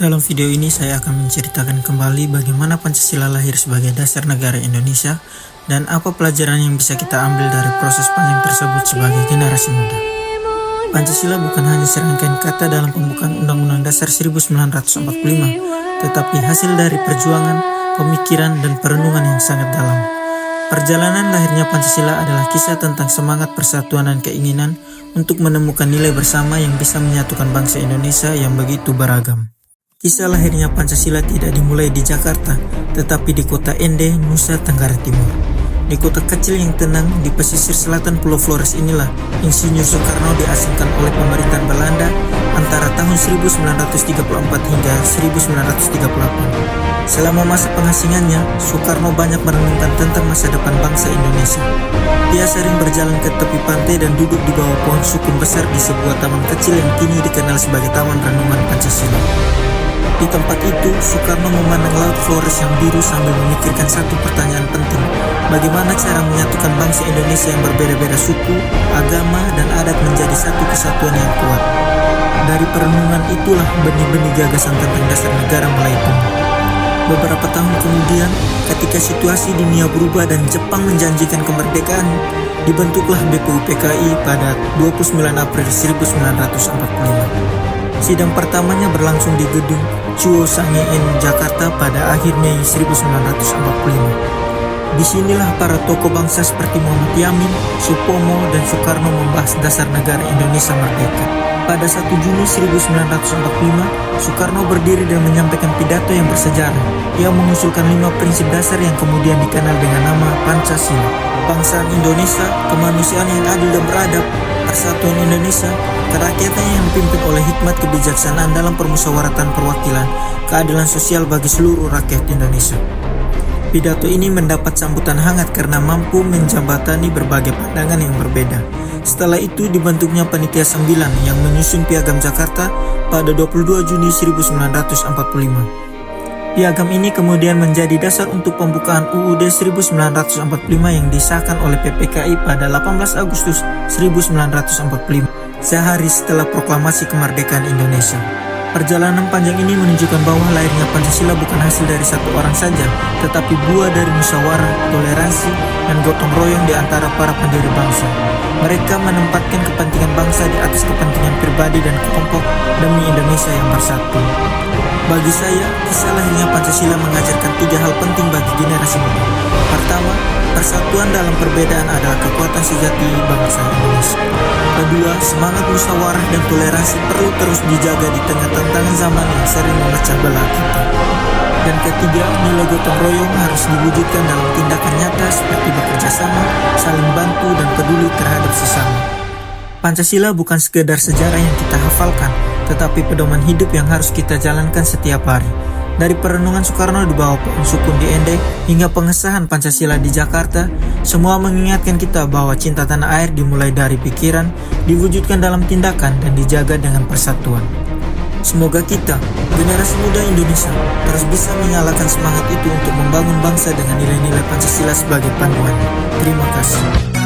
Dalam video ini saya akan menceritakan kembali bagaimana Pancasila lahir sebagai dasar negara Indonesia dan apa pelajaran yang bisa kita ambil dari proses panjang tersebut sebagai generasi muda. Pancasila bukan hanya serangkaian kata dalam pembukaan Undang-Undang Dasar 1945, tetapi hasil dari perjuangan, pemikiran, dan perenungan yang sangat dalam. Perjalanan lahirnya Pancasila adalah kisah tentang semangat persatuan dan keinginan untuk menemukan nilai bersama yang bisa menyatukan bangsa Indonesia yang begitu beragam. Kisah lahirnya Pancasila tidak dimulai di Jakarta, tetapi di kota Ende, Nusa Tenggara Timur. Di kota kecil yang tenang di pesisir selatan Pulau Flores inilah Insinyur Soekarno diasingkan oleh pemerintahan Belanda antara tahun 1934 hingga 1938. Selama masa pengasingannya, Soekarno banyak merenungkan tentang masa depan bangsa Indonesia. Dia sering berjalan ke tepi pantai dan duduk di bawah pohon sukun besar di sebuah taman kecil yang kini dikenal sebagai Taman Renungan Pancasila. Di tempat itu, Soekarno memandang laut Flores yang biru sambil memikirkan satu pertanyaan penting. Bagaimana cara menyatukan bangsa Indonesia yang berbeda-beda suku, agama, dan adat menjadi satu kesatuan yang kuat. Dari perenungan itulah benih-benih gagasan tentang dasar negara mulai tumbuh. Beberapa tahun kemudian, ketika situasi dunia berubah dan Jepang menjanjikan kemerdekaan, dibentuklah BPUPKI pada 29 April 1945. Sidang pertamanya berlangsung di gedung Chuo Sang-in, Jakarta pada akhir Mei 1945. Disinilah para tokoh bangsa seperti Muhammad Yamin, Supomo, dan Soekarno membahas dasar negara Indonesia merdeka. Pada 1 Juni 1945, Soekarno berdiri dan menyampaikan pidato yang bersejarah. Ia mengusulkan 5 prinsip dasar yang kemudian dikenal dengan nama Pancasila. Bangsaan Indonesia, kemanusiaan yang adil dan beradab, persatuan Indonesia, kerakyatan yang dipimpin oleh hikmat kebijaksanaan dalam permusyawaratan perwakilan, keadilan sosial bagi seluruh rakyat Indonesia. Pidato ini mendapat sambutan hangat karena mampu menjembatani berbagai pandangan yang berbeda. Setelah itu dibentuknya Panitia 9 yang menyusun Piagam Jakarta pada 22 Juni 1945. Piagam ini kemudian menjadi dasar untuk pembukaan UUD 1945 yang disahkan oleh PPKI pada 18 Agustus 1945, sehari setelah proklamasi kemerdekaan Indonesia. Perjalanan panjang ini menunjukkan bahwa lahirnya Pancasila bukan hasil dari satu orang saja, tetapi buah dari musyawarah, toleransi, dan gotong royong di antara para pendiri bangsa. Mereka menempatkan kepentingan bangsa di atas kepentingan pribadi dan kelompok demi Indonesia yang bersatu. Bagi saya, kisah lahirnya Pancasila mengajarkan 3 hal penting bagi generasi muda. Pertama, persatuan dalam perbedaan adalah kekuatan sejati bangsa Indonesia. Kedua, semangat musyawarah dan toleransi perlu terus dijaga di tengah tantangan zaman yang sering memecah belah kita. Dan ketiga, nilai gotong royong harus diwujudkan dalam tindakan nyata seperti bekerja sama, saling bantu, dan peduli terhadap sesama. Pancasila bukan sekedar sejarah yang kita hafalkan, tetapi pedoman hidup yang harus kita jalankan setiap hari. Dari perenungan Soekarno di bawah pohon sukun di Ende hingga pengesahan Pancasila di Jakarta, semua mengingatkan kita bahwa cinta tanah air dimulai dari pikiran, diwujudkan dalam tindakan, dan dijaga dengan persatuan. Semoga kita, generasi muda Indonesia, terus bisa menyalakan semangat itu untuk membangun bangsa dengan nilai-nilai Pancasila sebagai panduan. Terima kasih.